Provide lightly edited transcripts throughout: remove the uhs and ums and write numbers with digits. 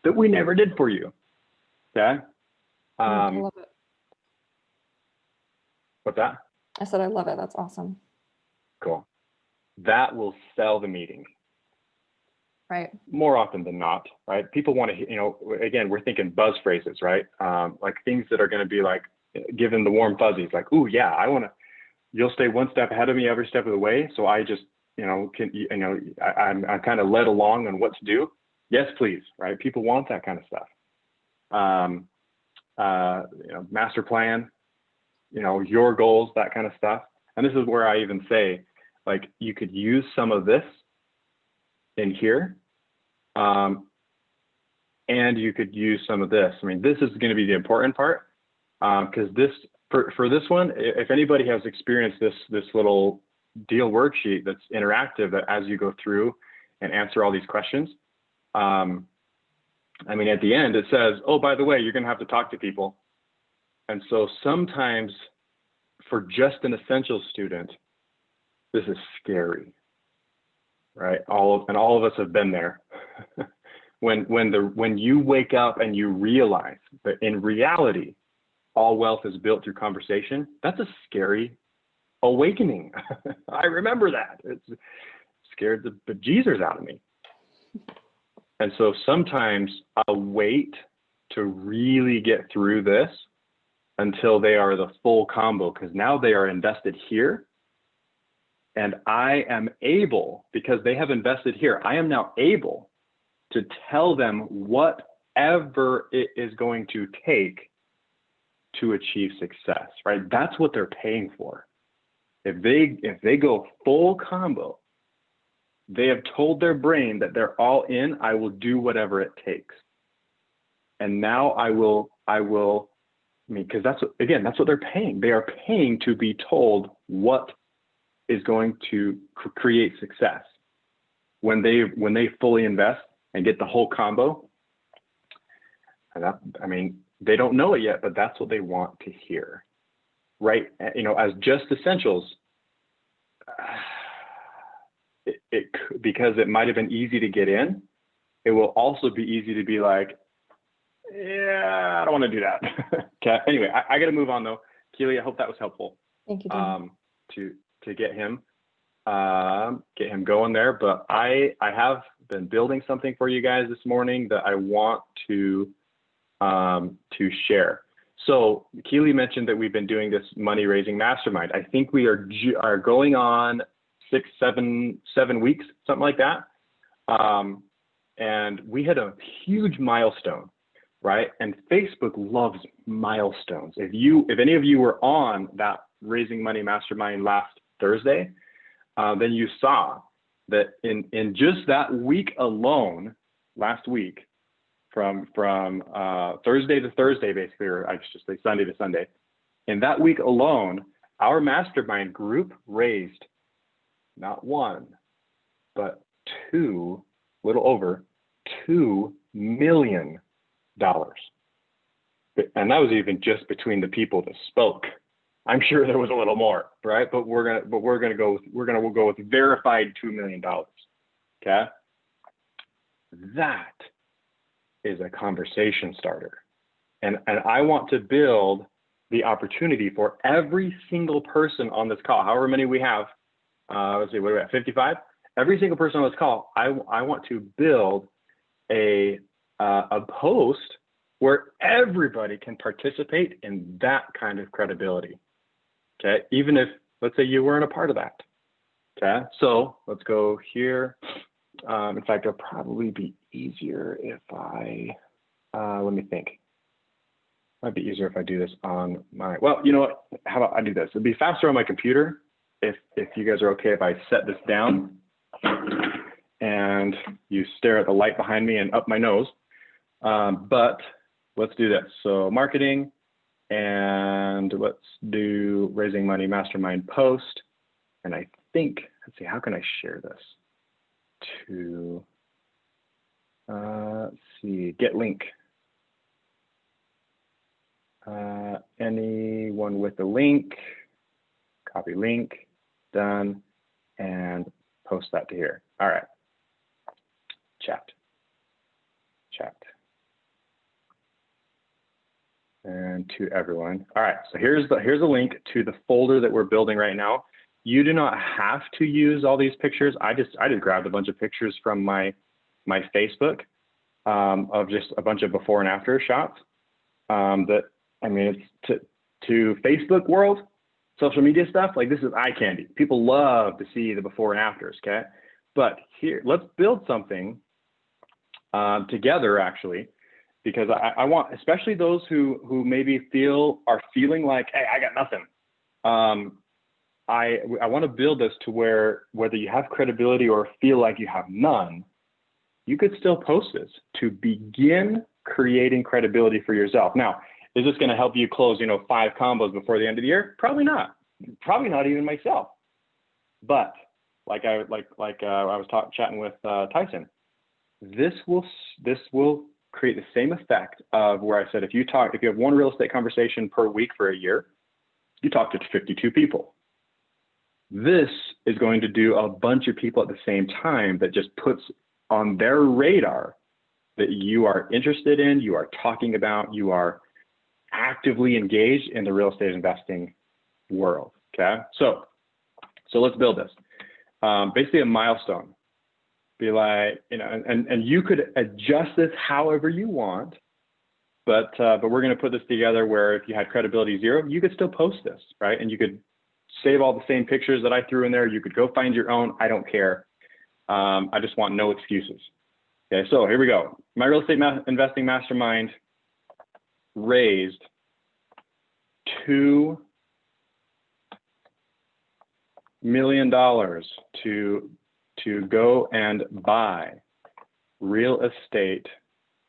that we never did for you. Okay. I love it. What's that? I said, I love it. That's awesome. Cool. That will sell the meeting. Right. More often than not, right? People want to, you know, again, we're thinking buzz phrases, right? Like things that are going to be like, given the warm fuzzies, like, ooh, yeah, I want to, you'll stay one step ahead of me every step of the way. So I just, you know, I'm kind of led along on what to do. Yes, please, right? People want that kind of stuff. You know, master plan, you know, your goals, that kind of stuff. And this is where I even say, like, you could use some of this in here, and you could use some of this. I mean, this is going to be the important part, because this, for this one, if anybody has experienced this little deal worksheet that's interactive, that as you go through and answer all these questions, I mean, at the end it says, oh, by the way, you're going to have to talk to people. And so sometimes for just an essential student, this is scary, right? All of us have been there. when you wake up and you realize that in reality, all wealth is built through conversation, that's a scary awakening. I remember that. It's scared the bejesus out of me. And so sometimes I'll wait to really get through this until they are the full combo, because now they are invested here. And I am able, because they have invested here, I am now able to tell them whatever it is going to take to achieve success, right? That's what they're paying for. If they go full combo, they have told their brain that they're all in, I will do whatever it takes. And now I mean, because that's what they're paying. They are paying to be told what is going to create success. When they fully invest and get the whole combo, and that, I mean, they don't know it yet, but that's what they want to hear, right? You know, as just essentials, because it might have been easy to get in, it will also be easy to be like, yeah, I don't want to do that. Okay. Anyway, I got to move on though. Keely, I hope that was helpful. Thank you, Daine. To get him going there. But I have been building something for you guys this morning that I want to share. So Keely mentioned that we've been doing this money raising mastermind. I think we are going on 7 weeks, something like that. And we had a huge milestone, right? And Facebook loves milestones. If any of you were on that Raising Money Mastermind last Thursday, then you saw that in just that week alone, last week, from Thursday to Thursday, basically, or I should say Sunday to Sunday, in that week alone, our mastermind group raised not one, but little over $2 million. And that was even just between the people that spoke. I'm sure there was a little more, right? But we're gonna go with verified $2 million. Okay, that is a conversation starter, and I want to build the opportunity for every single person on this call, however many we have. Let's see, what are we at? 55. Every single person on this call, I want to build a post where everybody can participate in that kind of credibility. Okay, even if, let's say, you weren't a part of that. Okay, so let's go here. In fact, it'll probably be easier if let me think. Might be easier if I do this on my, well, you know what? How about I do this? It'd be faster on my computer if you guys are okay if I set this down and you stare at the light behind me and up my nose. But let's do this. So marketing, and let's do Raising Money Mastermind post. And I think, let's see, how can I share this to, let's see, get link. Anyone with the link, copy link, done, and post that to here. All right, chat. and to everyone. All right, so here's a link to the folder that we're building right now. You do not have to use all these pictures. I just grabbed a bunch of pictures from my Facebook of just a bunch of before and after shots. That, I mean, it's to Facebook world, social media stuff, like this is eye candy. People love to see the before and afters, okay? But here, let's build something together, actually, because I want, especially those who maybe are feeling like, hey, I got nothing. I want to build this to where whether you have credibility or feel like you have none, you could still post this to begin creating credibility for yourself. Now, is this going to help you close, 5 combos before the end of the year? Probably not. Probably not even myself. But like I was chatting with Tyson, this will create the same effect of where I said if you have one real estate conversation per week for a year, you talk to 52 people. This is going to do a bunch of people at the same time that just puts on their radar that you are interested in, you are talking about, you are actively engaged in the real estate investing world, okay? So let's build this. Basically a milestone. Be like, and you could adjust this however you want, but we're going to put this together where if you had credibility 0, you could still post this, right? And you could save all the same pictures that I threw in there. You could go find your own. I don't care. I just want no excuses. Okay, so here we go. My real estate investing mastermind raised $2 million to go and buy real estate,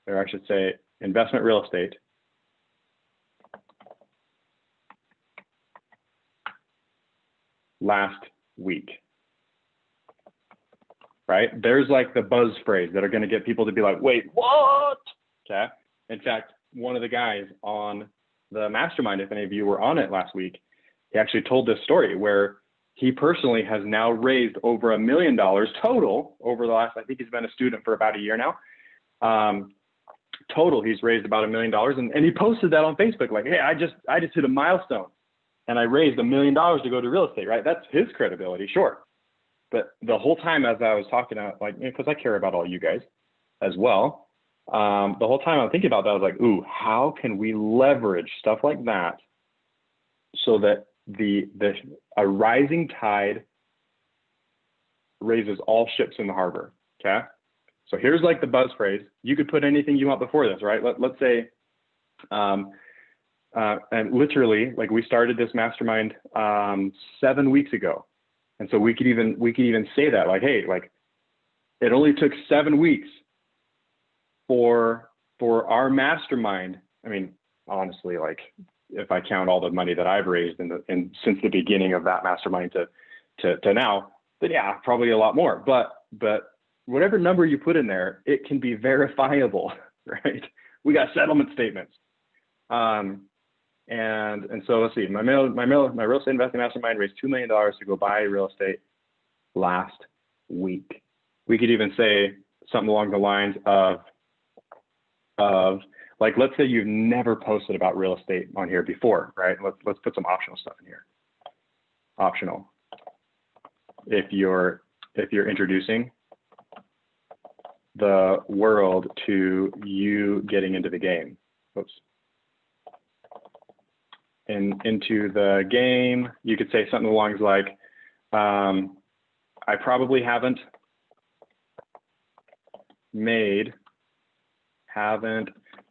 or I should say investment real estate, last week, right? There's like the buzz phrase that are going to get people to be like, wait, what? Okay. In fact, one of the guys on the mastermind, if any of you were on it last week, he actually told this story where he personally has now raised over $1 million total over the last, I think he's been a student for about a year now. Total, he's raised about $1 million. And he posted that on Facebook, like, hey, I just hit a milestone and I raised $1 million to go to real estate, right? That's his credibility, sure. But the whole time as I was talking about, like, because I care about all you guys as well, the whole time I'm thinking about that, I was like, ooh, how can we leverage stuff like that so that a rising tide raises all ships in the harbor, okay? So here's like the buzz phrase. You could put anything you want before this, right? Let's say, and literally, like we started this mastermind 7 weeks ago. And so we could even say that, like, hey, like it only took 7 weeks for our mastermind. I mean, honestly, like if I count all the money that I've raised since the beginning of that mastermind to now, then yeah, probably a lot more. But whatever number you put in there, it can be verifiable, right? We got settlement statements. And so let's see, my real estate investing mastermind raised $2 million to go buy real estate last week. We could even say something along the lines of like, let's say you've never posted about real estate on here before, right? Let's put some optional stuff in here. Optional. If you're introducing the world to you getting into the game. Oops. Into the game, you could say something along like, I probably haven't made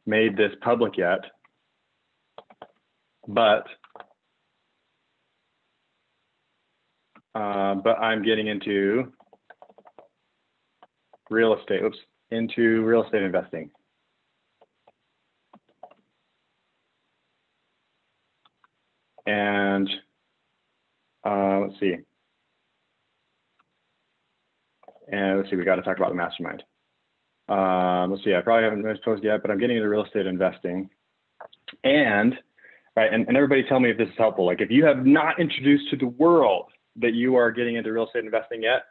this public yet, but I'm getting into real estate, into real estate investing. And let's see. We got to talk about the mastermind. Let's see, I probably haven't posted yet, but I'm getting into real estate investing. And, right, and everybody tell me if this is helpful. Like if you have not introduced to the world that you are getting into real estate investing yet,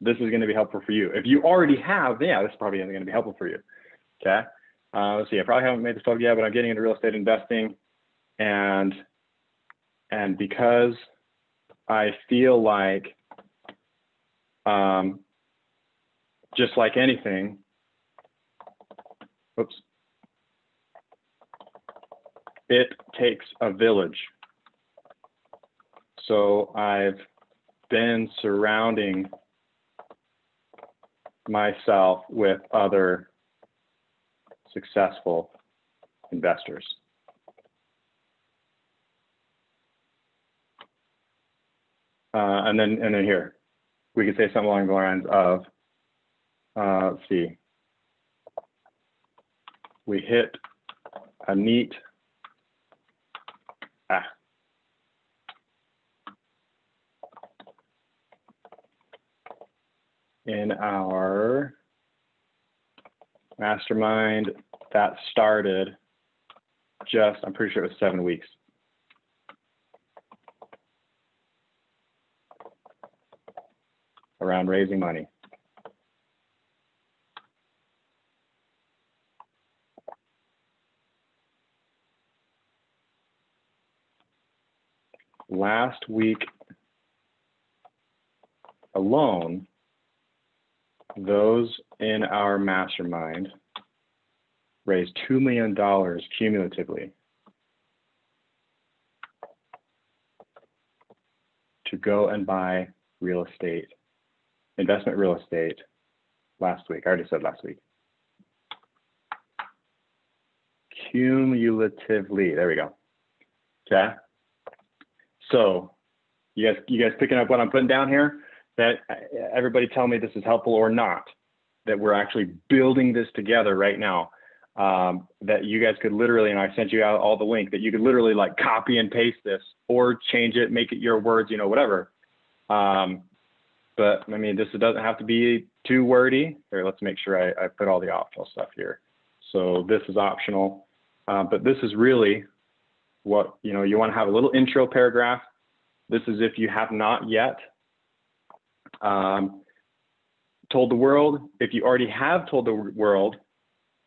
this is going to be helpful for you. If you already have, yeah, this probably isn't going to be helpful for you, okay? let's see, I probably haven't made this public yet, but I'm getting into real estate investing. And because I feel like, just like anything, oops, it takes a village. So I've been surrounding myself with other successful investors. And then here, we could say something along the lines of, let's see, we hit a neat, in our mastermind that started just, I'm pretty sure it was 7 weeks. Around raising money. Last week alone, those in our mastermind raised $2 million cumulatively to go and buy real estate, investment real estate last week. I already said last week. Cumulatively, there we go. Okay. So you guys picking up what I'm putting down here? That everybody tell me this is helpful or not, that we're actually building this together right now. That you guys could literally, and I sent you out all the link, that you could literally like copy and paste this or change it, make it your words, you know, whatever. But I mean, this doesn't have to be too wordy. Here, let's make sure I put all the optional stuff here. So this is optional, but this is really what, you know, you want to have a little intro paragraph. This is if you have not yet told the world. If you already have told the world,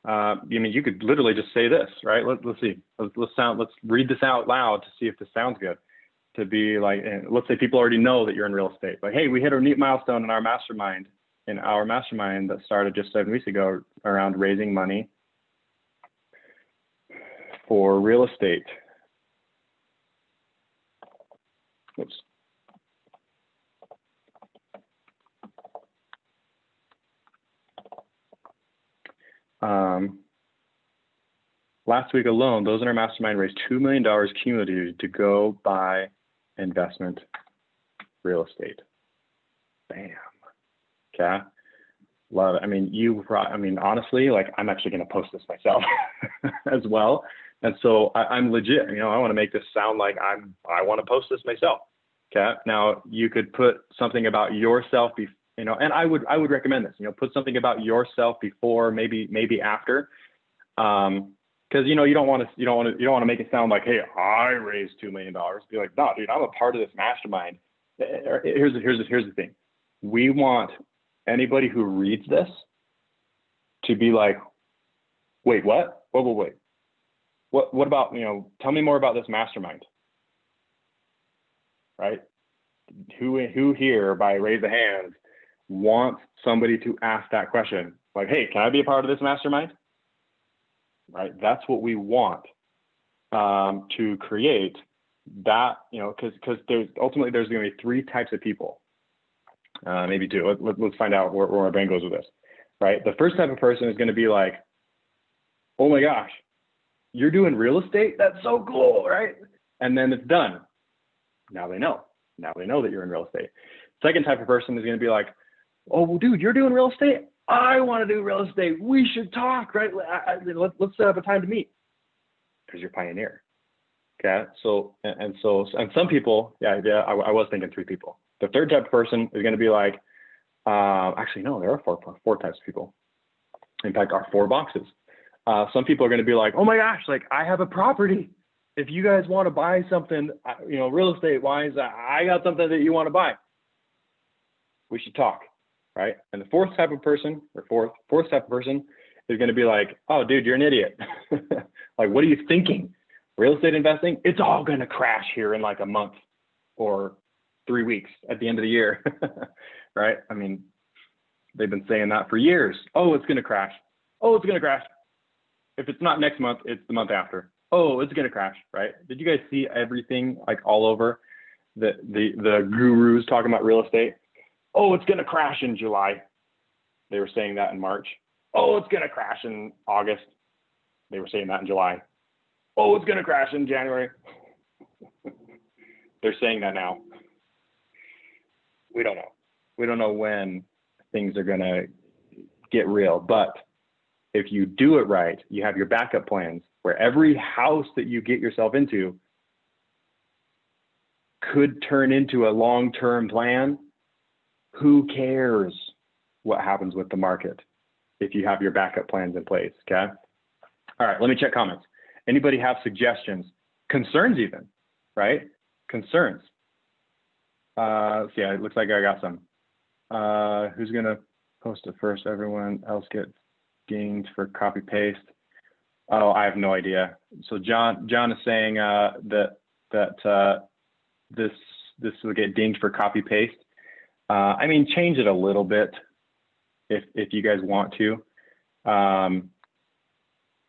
I mean, you could literally just say this, right? Let's see. Let's read this out loud to see if this sounds good. To be like, let's say people already know that you're in real estate. Like, hey, we hit a neat milestone in our mastermind. That started just 7 weeks ago around raising money for real estate. Oops. Last week alone, those in our mastermind raised $2 million cumulatively to go buy investment real estate. Bam. Okay. Love it. I mean, honestly, like I'm actually going to post this myself as well. And so I'm legit, you know, I want to make this sound like I want to post this myself. Okay. Now you could put something about yourself, you know, and I would recommend this, you know, put something about yourself before, maybe after. Cause you know, you don't want to make it sound like, hey, I raised $2 million. Be like, no, dude, I'm a part of this mastermind. Here's the thing. We want anybody who reads this to be like, wait, what? Wait. What about, you know, tell me more about this mastermind, right? Who here, by raise of hands, wants somebody to ask that question? Like, hey, can I be a part of this mastermind? Right, that's what we want to create that, you know, because there's going to be 3 types of people, maybe 2. Let's find out where our brain goes with this, right? The first type of person is going to be like, oh my gosh, you're doing real estate? That's so cool, right? And then it's done. Now they know that you're in real estate. Second type of person is going to be like, oh, well, dude, you're doing real estate? I want to do real estate. We should talk, right? Let's set up a time to meet, because you're pioneer. Okay. So, and some people, I was thinking 3 people. The third type of person is going to be like, actually, no, there are four types of people. In fact, our 4 boxes. Some people are going to be like, oh my gosh, like I have a property. If you guys want to buy something, you know, real estate wise, I got something that you want to buy. We should talk. Right. And the fourth type of person is going to be like, oh, dude, you're an idiot. Like, what are you thinking? Real estate investing, it's all going to crash here in like a month or 3 weeks at the end of the year, right? I mean, they've been saying that for years. Oh, it's going to crash. Oh, it's going to crash. If it's not next month, it's the month after. Oh, it's going to crash, right? Did you guys see everything like all over the gurus talking about real estate? Oh, it's going to crash in July. They were saying that in March. Oh, it's going to crash in August. They were saying that in July. Oh, it's going to crash in January. They're saying that now. We don't know. We don't know when things are going to get real. But if you do it right, you have your backup plans where every house that you get yourself into could turn into a long-term plan. Who cares what happens with the market if you have your backup plans in place, okay? All right, let me check comments. Anybody have suggestions, concerns even, right? Concerns. Let's see, it looks like I got some. Who's gonna post it first? Everyone else gets dinged for copy paste. Oh, I have no idea. So John is saying that this will get dinged for copy paste. I mean, change it a little bit if you guys want to.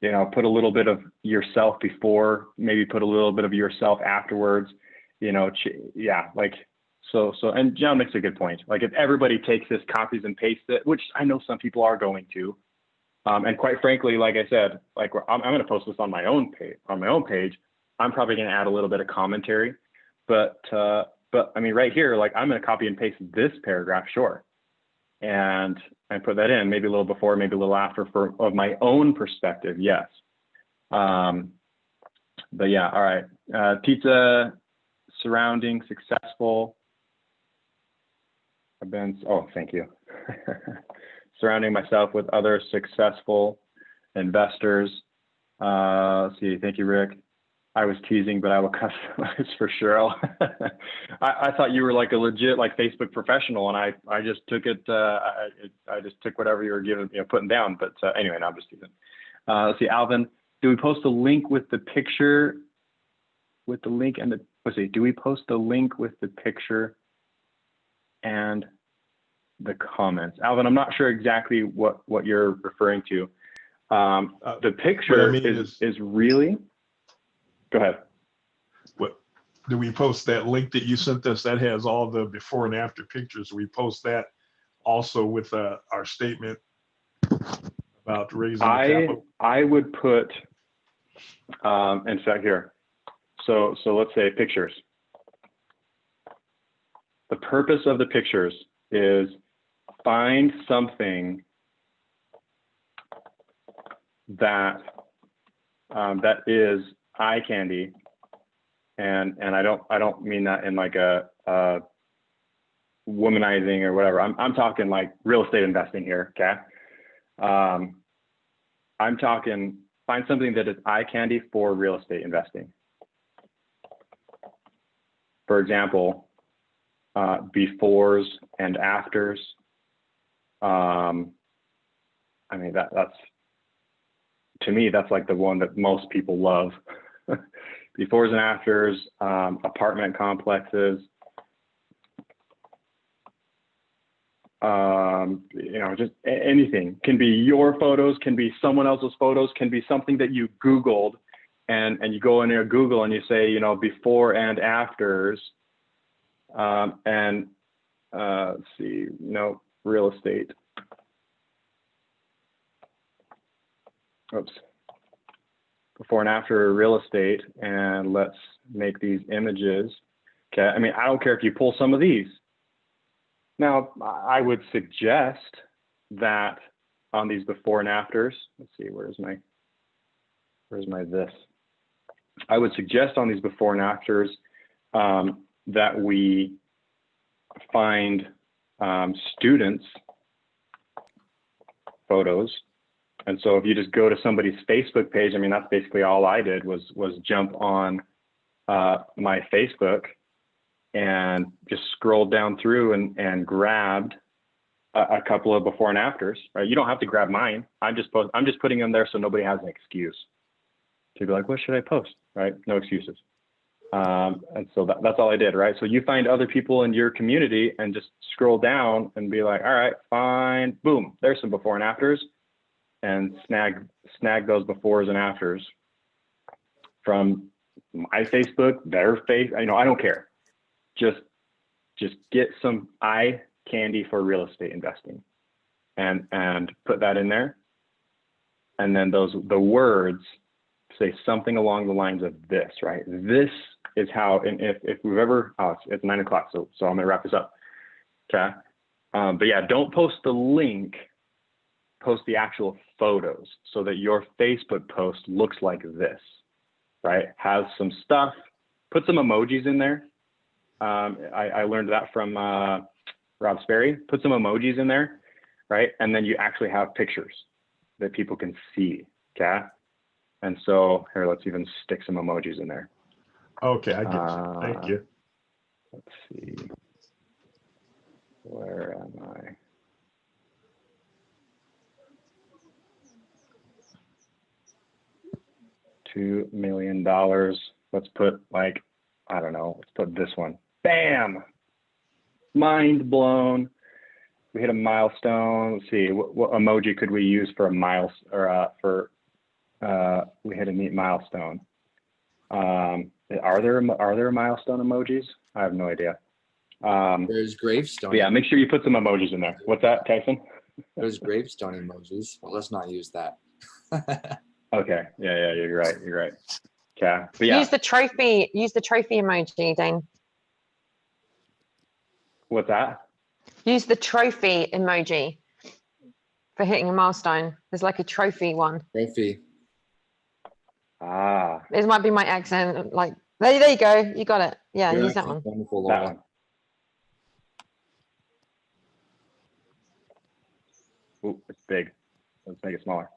You know, put a little bit of yourself before, maybe put a little bit of yourself afterwards. You know, yeah, like so. And John makes a good point. Like if everybody takes this, copies and pastes it, which I know some people are going to. And quite frankly, like I said, like I'm going to post this on my own page. I'm probably going to add a little bit of commentary, but I mean, right here, like I'm going to copy and paste this paragraph, sure, and put that in, maybe a little before, maybe a little after of my own perspective, yes. But yeah, all right. Pizza surrounding successful events. Oh, thank you. Surrounding myself with other successful investors. Let's see, thank you, Rick. I was teasing, but I will customize for Cheryl. I thought you were like a legit like Facebook professional, and I just took it. I just took whatever you were giving, putting down. But anyway, no, I'm just teasing. Let's see, Alvin. Do we post a link with the picture? With the link and the let's see. Do we post the link with the picture and the comments? Alvin, I'm not sure exactly what you're referring to. The picture is really. Go ahead. What do we post that link that you sent us that has all the before and after pictures? We post that also with our statement about raising the capital. I would put in fact here. So let's say pictures. The purpose of the pictures is find something that that is eye candy, and I don't mean that in like a womanizing or whatever. I'm talking like real estate investing here, okay? I'm talking find something that is eye candy for real estate investing. For example, befores and afters. I mean that's to me, that's like the one that most people love. Befores and afters, apartment complexes, just anything. Can be your photos, can be someone else's photos, can be something that you Googled and you go in there, Google, and you say, before and afters, let's see, real estate. Oops. Before and after real estate, and let's make these images. Okay, I mean, I don't care if you pull some of these. Now, I would suggest that on these before and afters, let's see, where's my this? I would suggest on these before and afters that we find students' photos. And so if you just go to somebody's Facebook page, I mean, that's basically all I did was jump on my Facebook and just scrolled down through and grabbed a couple of before and afters, right? You don't have to grab mine. I'm just putting them there so nobody has an excuse to be like, what should I post, right? No excuses. And so that's all I did, right? So you find other people in your community and just scroll down and be like, all right, fine, boom, there's some before and afters, and snag those befores and afters from my Facebook, their face, I don't care. Just get some eye candy for real estate investing and put that in there. And then the words say something along the lines of this, right? This is how, and if we've ever, it's 9 o'clock, so I'm gonna wrap this up, okay? But yeah, don't post the link, post the actual photos so that your Facebook post looks like this, right? Has some stuff, put some emojis in there. I learned that from Rob Sperry. Put some emojis in there, right? And then you actually have pictures that people can see, okay? And so here, let's even stick some emojis in there. Okay, I get you. Thank you. Let's see. Where am I? $2 million. Let's put like, I don't know, let's put this one. Bam! Mind blown. We hit a milestone. Let's see, what emoji could we use for a we hit a neat milestone. Are there milestone emojis? I have no idea. There's gravestone. Yeah, make sure you put some emojis in there. What's that, Tyson? There's gravestone emojis. Well, let's not use that. Okay. Yeah, you're right. Okay. But yeah. Use the trophy emoji, Daine. What's that? Use the trophy emoji for hitting a milestone. There's like a trophy one. Trophy. Ah. This might be my accent. Like there you go. You got it. Yeah, use that one. Wonderful, That Laura. one. Ooh, it's big. Let's make it smaller.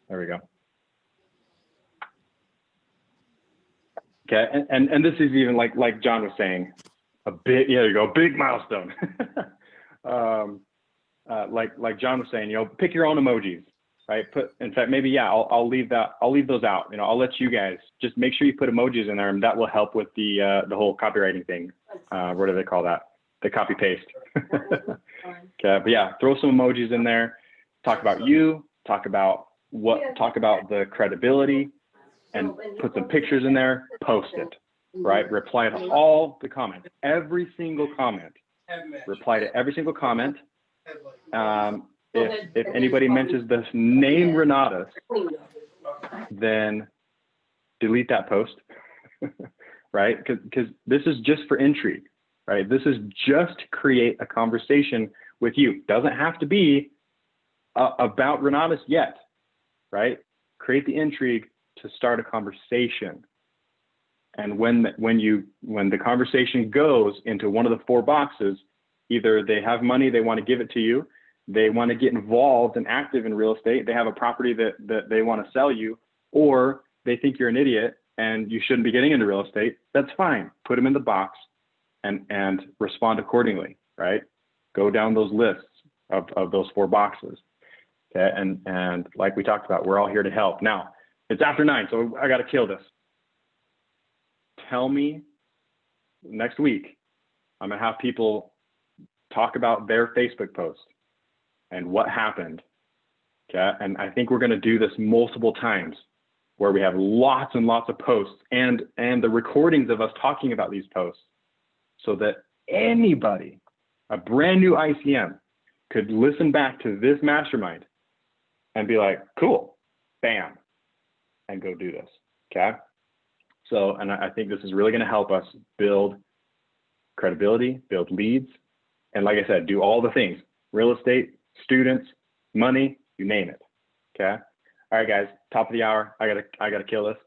There we go. Okay, and this is even like John was saying, a big, yeah, there you go, big milestone. Like John was saying, pick your own emojis, right? In fact, maybe, yeah, I'll leave those out. I'll let you guys just make sure you put emojis in there, and that will help with the whole copywriting thing. What do they call that? The copy paste. Okay, but yeah, throw some emojis in there. Talk about you. Talk about the credibility, and put some pictures in there. Post it, right? Reply to all the comments, every single comment. Reply to every single comment. If anybody mentions the name Renatus, then delete that post, right? Because this is just for intrigue, right? This is just to create a conversation with you. Doesn't have to be about Renatus yet, right? Create the intrigue to start a conversation. And when the conversation goes into one of the 4 boxes, either they have money, they want to give it to you, they want to get involved and active in real estate, they have a property that they want to sell you, or they think you're an idiot and you shouldn't be getting into real estate, that's fine. Put them in the box and respond accordingly, right? Go down those lists of those 4 boxes. Okay, and like we talked about, we're all here to help. Now, it's after 9, so I got to kill this. Tell me next week, I'm going to have people talk about their Facebook post and what happened. Okay, and I think we're going to do this multiple times where we have lots and lots of posts and the recordings of us talking about these posts so that anybody, a brand new ICM, could listen back to this mastermind and be like, cool, bam, and go do this, okay? So, and I think this is really gonna help us build credibility, build leads, and like I said, do all the things, real estate, students, money, you name it, okay? All right, guys, top of the hour, I gotta kill this,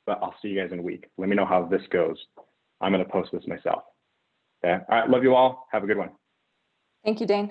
but I'll see you guys in a week. Let me know how this goes. I'm gonna post this myself, okay? All right, love you all, have a good one. Thank you, Daine.